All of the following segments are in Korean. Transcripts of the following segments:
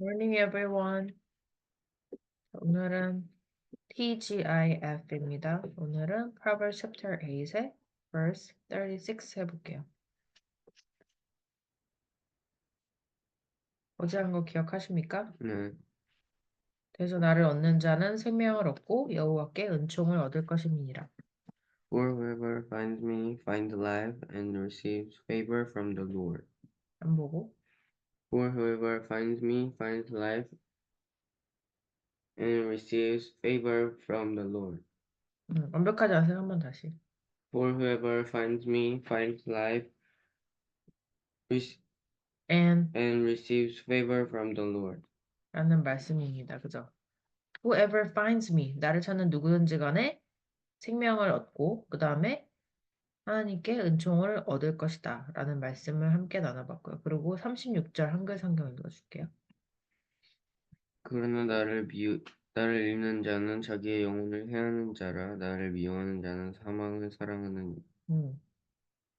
Morning, everyone. 오늘은 TGIF입니다. 오늘은 Proverbs chapter 8의 verse 36 해볼게요. 어제 한 거 기억하십니까? 네. 그래서 나를 얻는 자는 생명을 얻고 여호와께 은총을 얻을 것임이니라. For whoever finds me finds life and receives favor from the Lord. 안 보고. For whoever finds me finds life and receives favor from the Lord. 완벽하지 않으세요? 한 번 다시. For whoever finds me finds life rec- And and receives favor from the Lord. 라는 말씀입니다. 그죠? Whoever finds me, 나를 찾는 누구든지 간에 생명을 얻고 그 다음에 하나님께 은총을 얻을 것이다 라는 말씀을 함께 나눠봤고요. 그리고 36절 한글 성경 읽어줄게요. 그러나 나를 읽는 자는 자기의 영혼을 해하는 자라. 나를 미워하는 자는 사망을 사랑하는.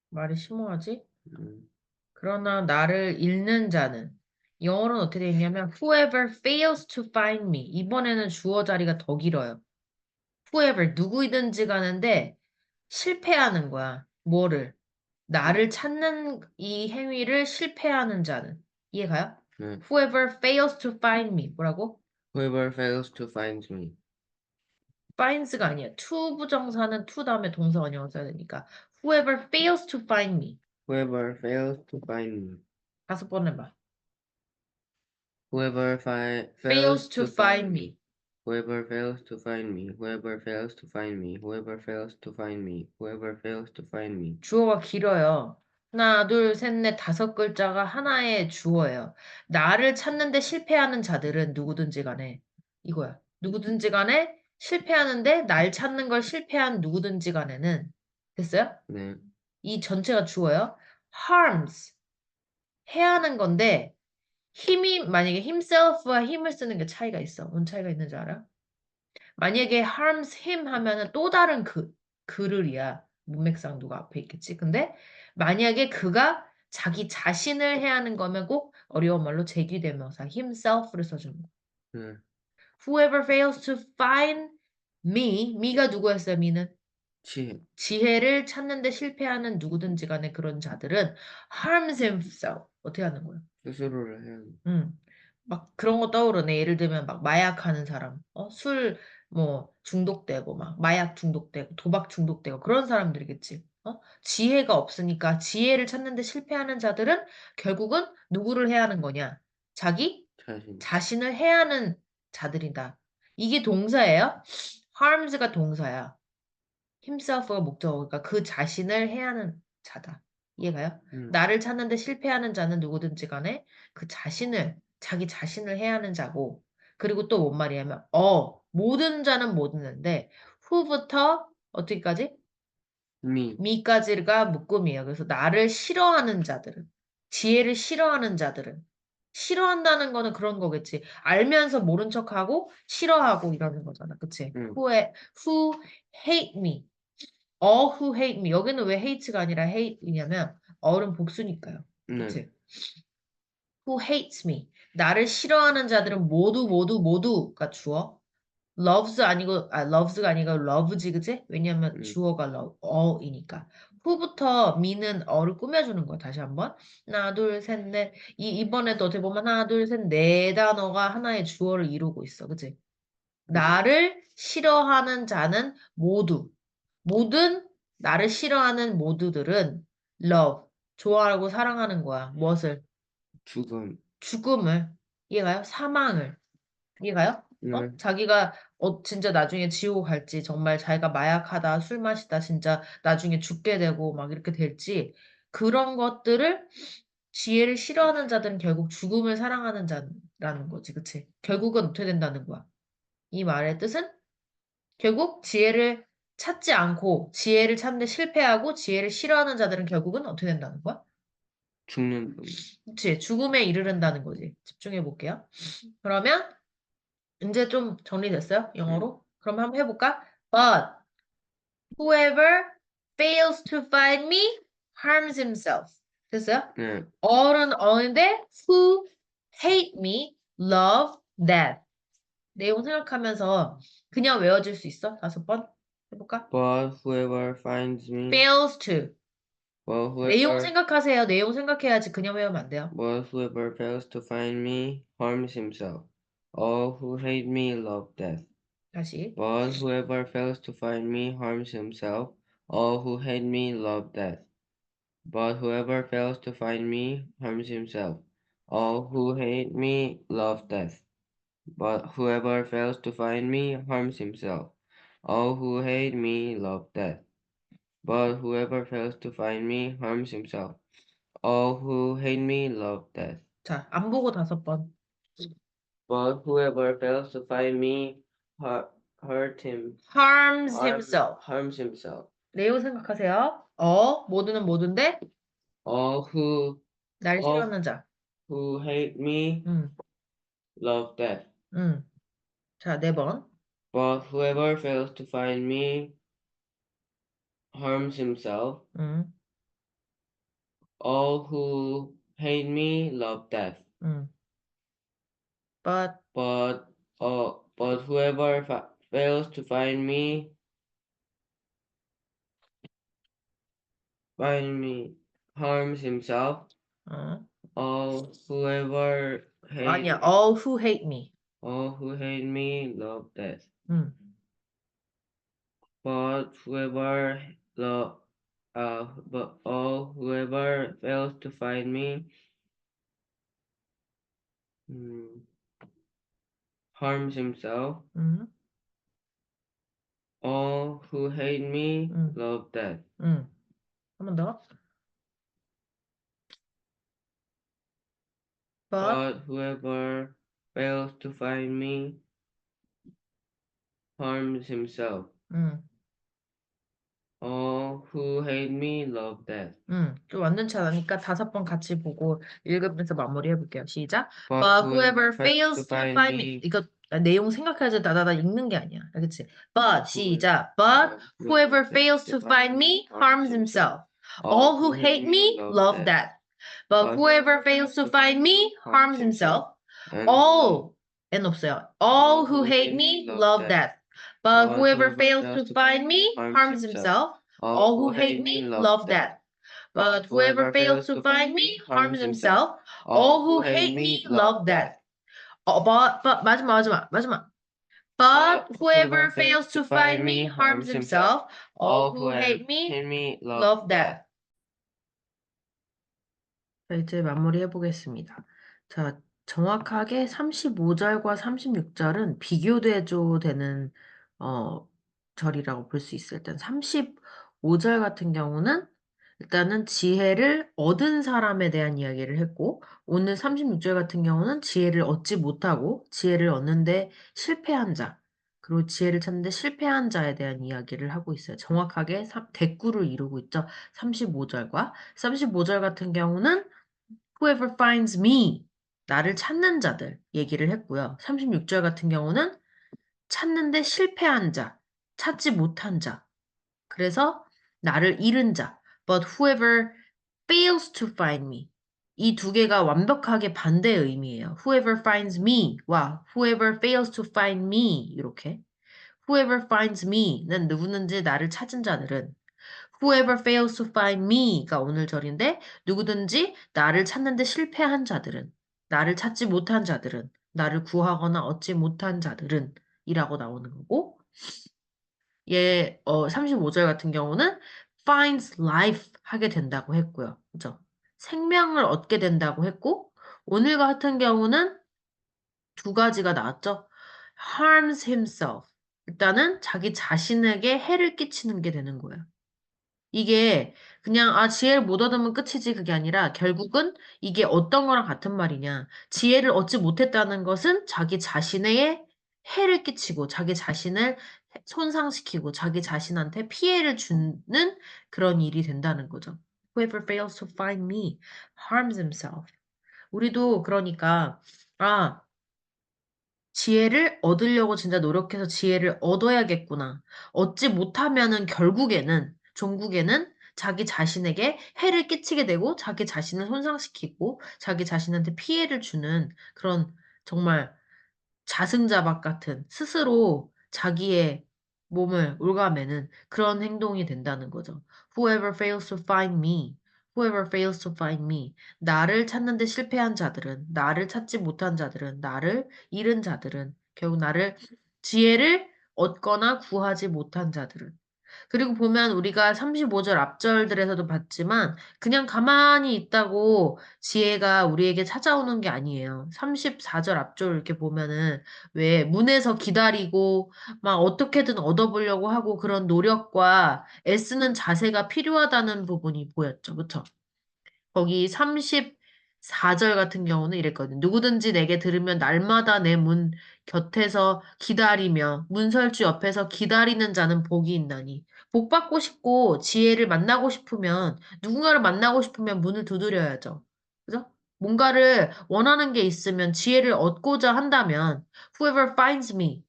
말이 심오하지? 음, 그러나 나를 읽는 자는 영어로는 어떻게 되어 있냐면 whoever fails to find me 이번에는 주어 자리가 더 길어요. whoever 누구이든지 가는데 실패하는 거야. 뭐를? 나를 찾는 이 행위를 실패하는 자는 이해가요? 네. whoever fails to find me 뭐라고? Whoever fails to find me. finds가 아니야. to 부정사는 to 다음에 동사 원형을 써야 되니까 whoever fails to find me Whoever fails to find me. 5번 해봐. Whoever fails fails to to find find me. me Whoever fails to find me. Whoever fails to find me. Whoever fails to find me. Whoever fails to find me. 주어가 길어요. 하나, 둘, 셋, 넷, 5글자가 하나의 주어예요. 나를 찾는데 실패하는 자들은 누구든지 간에 이거야. 누구든지 간에 실패하는데 날 찾는 걸 실패한 누구든지 간에는 됐어요? 네. 이 전체가 주어요. harms 해하는 건데 힘이 만약에 himself와 힘을 쓰는 게 차이가 있어. 뭔 차이가 있는 줄 알아? 만약에 harms him 하면은 또 다른 그를이야. 문맥상 누가 앞에 있겠지. 근데 만약에 그가 자기 자신을 해하는 거면 꼭 어려운 말로 제기대명사 himself를 써주는 거. 네. Whoever fails to find me가 누구였어요? me는 지혜. 지혜를 찾는데 실패하는 누구든지 간에 그런 자들은 harms himself. 어떻게 하는 거야? 스스로를 해야 돼. 막 그런 거 떠오르네. 예를 들면 막 마약하는 사람, 술 뭐 중독되고 막 마약 중독되고 도박 중독되고 그런 사람들이겠지. 지혜가 없으니까 지혜를 찾는데 실패하는 자들은 결국은 누구를 해야 하는 거냐? 자기 자신. 자신을 해야 하는 자들이다. 이게 동사예요. harms가 동사야. himself가 목적어. 그러니까 그 자신을 해야 하는 자다. 이해가요? 나를 찾는데 실패하는 자는 누구든지 간에 그 자신을, 자기 자신을 해야 하는 자고, 그리고 또 뭔 말이냐면, 모든 자는 못 있는데, who부터 어디까지? 미. 미까지가 묶음이에요. 그래서 나를 싫어하는 자들은, 지혜를 싫어하는 자들은, 싫어한다는 거는 그런 거겠지. 알면서 모른 척하고, 싫어하고 이러는 거잖아. 그치? 응. who hate me. all who hate me. 여기는 왜 hate가 아니라 hate이냐면 all은 복수니까요. 네. 그치? who hates me. 나를 싫어하는 자들은 모두가 주어. loves가 아니고 love지, 그치? 왜냐면 응. 주어가 love, all이니까. who부터 me는 all을 꾸며주는 거야, 다시 한번. 하나, 둘, 셋, 넷. 이번에도 어떻게 보면 하나, 둘, 셋, 네 단어가 하나의 주어를 이루고 있어, 그치? 나를 싫어하는 자는 모든 나를 싫어하는 모두들은 love, 좋아하고 사랑하는 거야. 무엇을? 죽음. 죽음을. 이해가요? 사망을. 이해가요? 네. 자기가 진짜 나중에 지옥 갈지, 정말 자기가 마약하다, 술 마시다, 진짜 나중에 죽게 되고 막 이렇게 될지, 그런 것들을 지혜를 싫어하는 자들은 결국 죽음을 사랑하는 자라는 거지, 그치? 결국은 어떻게 된다는 거야? 이 말의 뜻은 결국 지혜를 찾지 않고 지혜를 찾는데 실패하고 지혜를 싫어하는 자들은 결국은 어떻게 된다는 거야? 죽는. 그치, 죽음에 이르른다는 거지. 집중해 볼게요. 그러면 이제 좀 정리됐어요? 응. 영어로? 그럼 한번 해볼까? But whoever fails to find me harms himself. 됐어요? 네. all은 all인데 who hate me love that. 내용 생각하면서 그냥 외워질 수 있어? 5번 해볼까? But whoever finds me, fails to. but 내용 whoever, 생각하세요. 내용 생각해야지 그냥 외우면 안 돼요. but whoever fails to find me harms himself. All who hate me love death. 다시. But whoever fails to find me harms himself. All who hate me love death. But whoever fails to find me harms himself. All who hate me love death. But whoever fails to find me harms himself. All who hate me love death. But whoever fails to find me harms himself. All who hate me love death. 자, 안 보고 5번. But whoever fails to find me hurt him harms himself. harms himself. 내용 생각하세요. 모두는 모두인데 All 날 all 싫어하는 자. who hate me 음, love death. 자, 4번. But whoever fails to find me harms himself. 음, All who hate me love death. 음. but But whoever fails to find me harms himself. 어, All whoever hate 아니야. all who hate me. all who hate me love death. 음. But all whoever fails to find me harms himself. 음. All who hate me love death. 한 번 더. But whoever fails to find me harms himself. All who hate me love death. 좀 완전치 않으니까 5번 같이 보고 읽으면서 마무리해 볼게요. 시작. But But whoever fails to find me. 이거 내용 생각해야지 다다다 읽는 게 아니야. 알겠지? But 시작. But whoever fails to find me harms himself. All who hate me love that. But whoever fails to find me harms himself. All N 없어요. All who hate me love that. But whoever fails to find me harms himself. All who hate me love that. But whoever fails to find me harms himself. All who hate me love that. But 마지막. But whoever fails to find me harms himself. All who hate me love that. 자, 이제 마무리해 보겠습니다. 자, 정확하게 35절과 36절은 비교대조 되는 절이라고 볼 수 있어요. 일단 35절 같은 경우는 일단은 지혜를 얻은 사람에 대한 이야기를 했고, 오늘 36절 같은 경우는 지혜를 얻지 못하고 지혜를 얻는데 실패한 자, 그리고 지혜를 찾는데 실패한 자에 대한 이야기를 하고 있어요. 정확하게 대꾸를 이루고 있죠. 35절과 35절 같은 경우는 whoever finds me, 나를 찾는 자들 얘기를 했고요. 36절 같은 경우는 찾는데 실패한 자, 찾지 못한 자. 그래서 나를 잃은 자. But whoever fails to find me. 이 두 개가 완벽하게 반대의 의미예요. Whoever finds me와 whoever fails to find me 이렇게. Whoever finds me는 누구든지 나를 찾은 자들은 Whoever fails to find me가 오늘 절인데 누구든지 나를 찾는데 실패한 자들은 나를 찾지 못한 자들은 나를 구하거나 얻지 못한 자들은 이라고 나오는 거고 35절 같은 경우는 finds life 하게 된다고 했고요. 그죠? 생명을 얻게 된다고 했고 오늘 같은 경우는 두 가지가 나왔죠. harms himself. 일단은 자기 자신에게 해를 끼치는 게 되는 거예요. 이게 그냥 지혜를 못 얻으면 끝이지 그게 아니라 결국은 이게 어떤 거랑 같은 말이냐. 지혜를 얻지 못했다는 것은 자기 자신에게 해를 끼치고 자기 자신을 손상시키고 자기 자신한테 피해를 주는 그런 일이 된다는 거죠. Whoever fails to find me harms himself. 우리도 그러니까 지혜를 얻으려고 진짜 노력해서 지혜를 얻어야겠구나. 얻지 못하면은 결국에는, 종국에는 자기 자신에게 해를 끼치게 되고 자기 자신을 손상시키고 자기 자신한테 피해를 주는 그런 정말 자승자박 같은 스스로 자기의 몸을 옭아매는 그런 행동이 된다는 거죠. Whoever fails to find me, whoever fails to find me. 나를 찾는데 실패한 자들은, 나를 찾지 못한 자들은, 나를 잃은 자들은, 결국 나를 지혜를 얻거나 구하지 못한 자들은. 그리고 보면 우리가 35절 앞절들에서도 봤지만 그냥 가만히 있다고 지혜가 우리에게 찾아오는 게 아니에요. 34절 앞절 이렇게 보면은 왜 문에서 기다리고 막 어떻게든 얻어보려고 하고 그런 노력과 애쓰는 자세가 필요하다는 부분이 보였죠. 그쵸? 거기 34절 같은 경우는 이랬거든요. 누구든지 내게 들으면 날마다 내 문 곁에서 기다리며 문설주 옆에서 기다리는 자는 복이 있나니. 복 받고 싶고 지혜를 만나고 싶으면 누군가를 만나고 싶으면 문을 두드려야죠. 그죠? 뭔가를 원하는 게 있으면 지혜를 얻고자 한다면 whoever finds me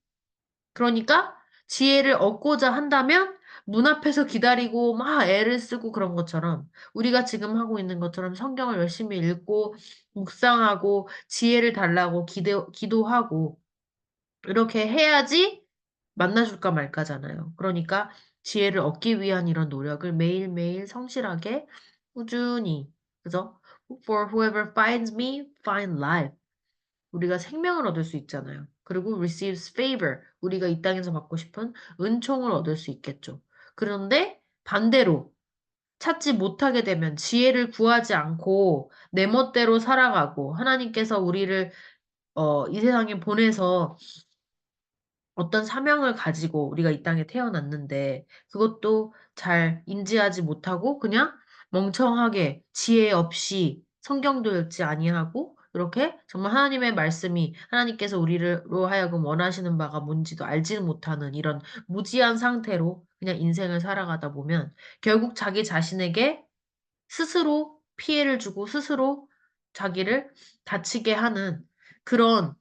그러니까 지혜를 얻고자 한다면 문 앞에서 기다리고 막 애를 쓰고 그런 것처럼 우리가 지금 하고 있는 것처럼 성경을 열심히 읽고 묵상하고 지혜를 달라고 기도하고 이렇게 해야지 만나줄까 말까잖아요. 그러니까 지혜를 얻기 위한 이런 노력을 매일매일 성실하게 꾸준히 그죠? For whoever finds me, find life. 우리가 생명을 얻을 수 있잖아요. 그리고 receives favor. 우리가 이 땅에서 받고 싶은 은총을 얻을 수 있겠죠. 그런데 반대로 찾지 못하게 되면 지혜를 구하지 않고 내 멋대로 살아가고 하나님께서 우리를 이 세상에 보내서 어떤 사명을 가지고 우리가 이 땅에 태어났는데 그것도 잘 인지하지 못하고 그냥 멍청하게 지혜 없이 성경도 읽지 아니하고 이렇게 정말 하나님의 말씀이 하나님께서 우리로 하여금 원하시는 바가 뭔지도 알지는 못하는 이런 무지한 상태로 그냥 인생을 살아가다 보면 결국 자기 자신에게 스스로 피해를 주고 스스로 자기를 다치게 하는 그런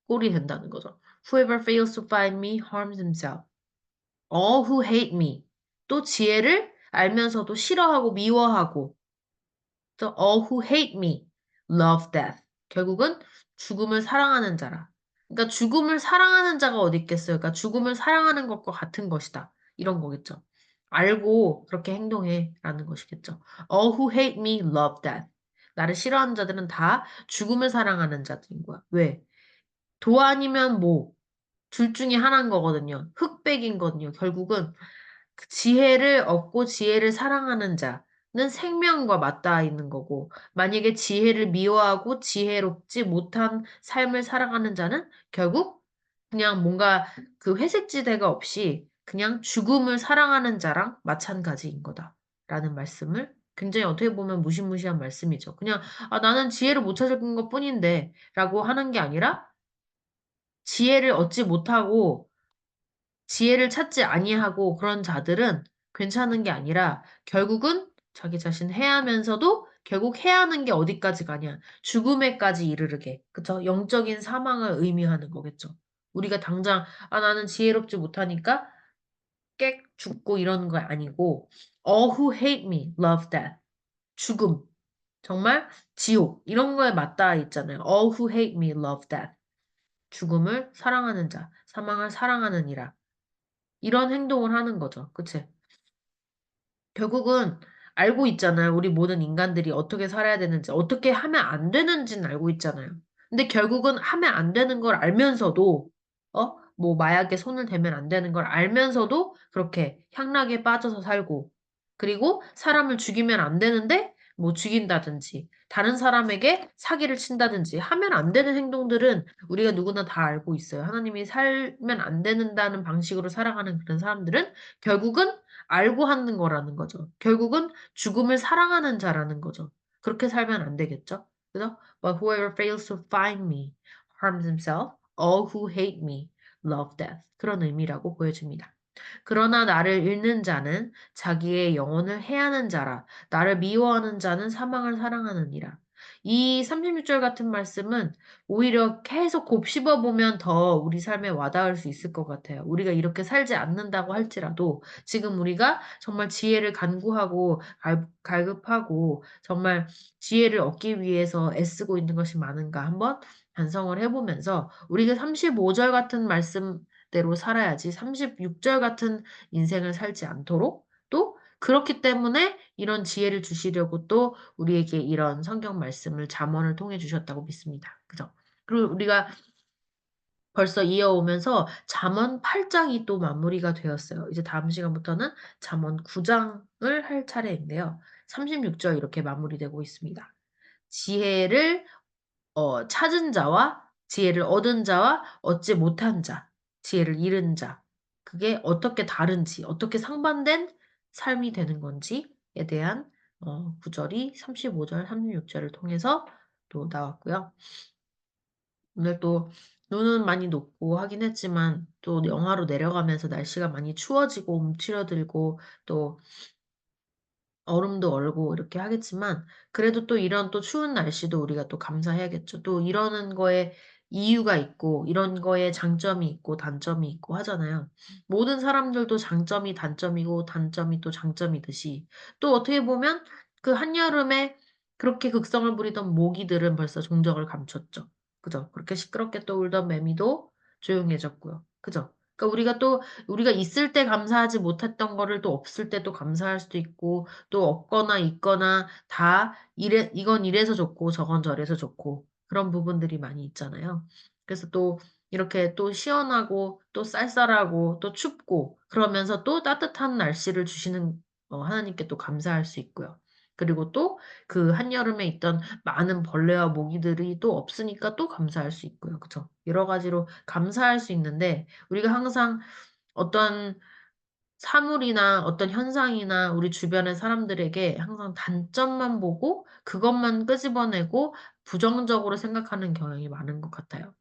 꼴이 된다는 거죠. Whoever fails to find me harms himself. All who hate me. 또 지혜를 알면서도 싫어하고 미워하고 또 all who hate me love death. 결국은 죽음을 사랑하는 자라. 그러니까 죽음을 사랑하는 자가 어디 있겠어요? 그러니까 죽음을 사랑하는 것과 같은 것이다. 이런 거겠죠. 알고 그렇게 행동해 라는 것이겠죠. All who hate me love death. 나를 싫어하는 자들은 다 죽음을 사랑하는 자들인 거야. 왜? 도 아니면 뭐. 둘 중에 하나인 거거든요. 흑백인 거든요. 결국은 그 지혜를 얻고 지혜를 사랑하는 자는 생명과 맞닿아 있는 거고, 만약에 지혜를 미워하고 지혜롭지 못한 삶을 살아가는 자는 결국 그냥 뭔가 그 회색지대가 없이 그냥 죽음을 사랑하는 자랑 마찬가지인 거다. 라는 말씀을 굉장히 어떻게 보면 무시무시한 말씀이죠. 그냥, 나는 지혜를 못 찾은 것 뿐인데, 라고 하는 게 아니라, 지혜를 얻지 못하고 지혜를 찾지 아니하고 그런 자들은 괜찮은 게 아니라 결국은 자기 자신 해하면서도 결국 해하는 게 어디까지 가냐. 죽음에까지 이르르게. 그쵸? 영적인 사망을 의미하는 거겠죠. 우리가 당장 나는 지혜롭지 못하니까 깨 죽고 이러는 거 아니고 All who hate me love death. 죽음. 정말 지옥. 이런 거에 맞닿아 있잖아요. All who hate me love death. 죽음을 사랑하는 자, 사망을 사랑하는 이라. 이런 행동을 하는 거죠. 그치? 결국은 알고 있잖아요. 우리 모든 인간들이 어떻게 살아야 되는지, 어떻게 하면 안 되는지는 알고 있잖아요. 근데 결국은 하면 안 되는 걸 알면서도, 뭐 마약에 손을 대면 안 되는 걸 알면서도 그렇게 향락에 빠져서 살고, 그리고 사람을 죽이면 안 되는데, 뭐 죽인다든지, 다른 사람에게 사기를 친다든지 하면 안 되는 행동들은 우리가 누구나 다 알고 있어요. 하나님이 살면 안 된다는 방식으로 살아가는 그런 사람들은 결국은 알고 하는 거라는 거죠. 결국은 죽음을 사랑하는 자라는 거죠. 그렇게 살면 안 되겠죠? 그죠? But whoever fails to find me harms himself. All who hate me love death. 그런 의미라고 보여집니다. 그러나 나를 잃는 자는 자기의 영혼을 해하는 자라. 나를 미워하는 자는 사망을 사랑하느니라. 이 36절 같은 말씀은 오히려 계속 곱씹어 보면 더 우리 삶에 와닿을 수 있을 것 같아요. 우리가 이렇게 살지 않는다고 할지라도 지금 우리가 정말 지혜를 간구하고 갈급하고 정말 지혜를 얻기 위해서 애쓰고 있는 것이 많은가 한번 반성을 해보면서 우리가 35절 같은 말씀대로 살아야지 36절 같은 인생을 살지 않도록 또 그렇기 때문에 이런 지혜를 주시려고 또 우리에게 이런 성경 말씀을 잠언을 통해 주셨다고 믿습니다. 그죠? 그리고 우리가 벌써 이어오면서 잠언 8장이 또 마무리가 되었어요. 이제 다음 시간부터는 잠언 9장을 할 차례인데요. 36절 이렇게 마무리되고 있습니다. 지혜를 찾은 자와 지혜를 얻은 자와 얻지 못한 자, 지혜를 잃은 자, 그게 어떻게 다른지, 어떻게 상반된 삶이 되는 건지에 대한 구절이 35절, 36절을 통해서 또 나왔고요. 오늘 또 눈은 많이 녹고 하긴 했지만 또 영하로 내려가면서 날씨가 많이 추워지고 움츠러들고 또 얼음도 얼고 이렇게 하겠지만 그래도 또 이런 또 추운 날씨도 우리가 또 감사해야겠죠. 또 이러는 거에 이유가 있고 이런 거에 장점이 있고 단점이 있고 하잖아요. 모든 사람들도 장점이 단점이고 단점이 또 장점이듯이 또 어떻게 보면 그 한여름에 그렇게 극성을 부리던 모기들은 벌써 종적을 감췄죠. 그죠? 그렇게 시끄럽게 또 울던 매미도 조용해졌고요. 그죠? 그러니까 우리가 있을 때 감사하지 못했던 거를 또 없을 때 또 감사할 수도 있고 또 없거나 있거나 다 이건 이래서 좋고 저건 저래서 좋고 그런 부분들이 많이 있잖아요. 그래서 또 이렇게 또 시원하고 또 쌀쌀하고 또 춥고 그러면서 또 따뜻한 날씨를 주시는 하나님께 또 감사할 수 있고요. 그리고 또 그 한여름에 있던 많은 벌레와 모기들이 또 없으니까 또 감사할 수 있고요. 그죠? 여러 가지로 감사할 수 있는데 우리가 항상 어떤 사물이나 어떤 현상이나 우리 주변의 사람들에게 항상 단점만 보고 그것만 끄집어내고 부정적으로 생각하는 경향이 많은 것 같아요.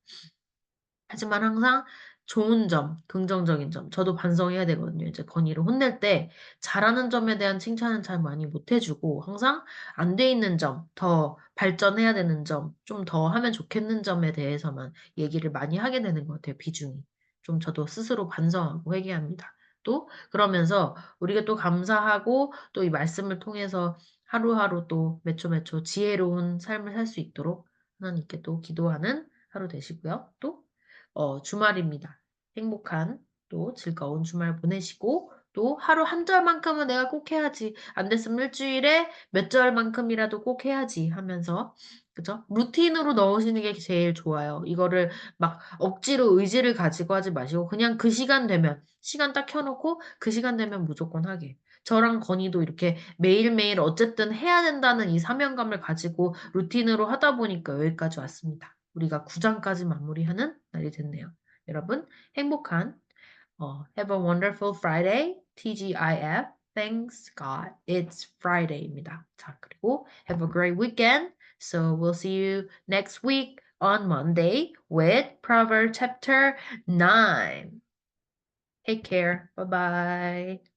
하지만 항상 좋은 점, 긍정적인 점, 저도 반성해야 되거든요. 이제 건이를 혼낼 때 잘하는 점에 대한 칭찬은 잘 많이 못 해주고 항상 안 돼 있는 점, 더 발전해야 되는 점, 좀 더 하면 좋겠는 점에 대해서만 얘기를 많이 하게 되는 것 같아요. 비중이. 좀 저도 스스로 반성하고 회개합니다. 또 그러면서 우리가 또 감사하고 또 이 말씀을 통해서 하루하루 또 매초매초 지혜로운 삶을 살 수 있도록 하나님께 또 기도하는 하루 되시고요. 또 주말입니다. 행복한 또 즐거운 주말 보내시고 또 하루 한 절만큼은 내가 꼭 해야지. 안 됐으면 일주일에 몇 절만큼이라도 꼭 해야지 하면서 그죠? 루틴으로 넣으시는 게 제일 좋아요. 이거를 막 억지로 의지를 가지고 하지 마시고 그냥 그 시간 되면 시간 딱 켜놓고 그 시간 되면 무조건 하게. 저랑 건이도 이렇게 매일매일 어쨌든 해야 된다는 이 사명감을 가지고 루틴으로 하다 보니까 여기까지 왔습니다. 우리가 9장까지 마무리하는 날이 됐네요. 여러분, 행복한 Have a wonderful Friday. TGIF. Thanks God. It's Friday입니다. 자, 그리고 have a great weekend. So we'll see you next week on Monday with Proverbs chapter 9. Take care. Bye bye.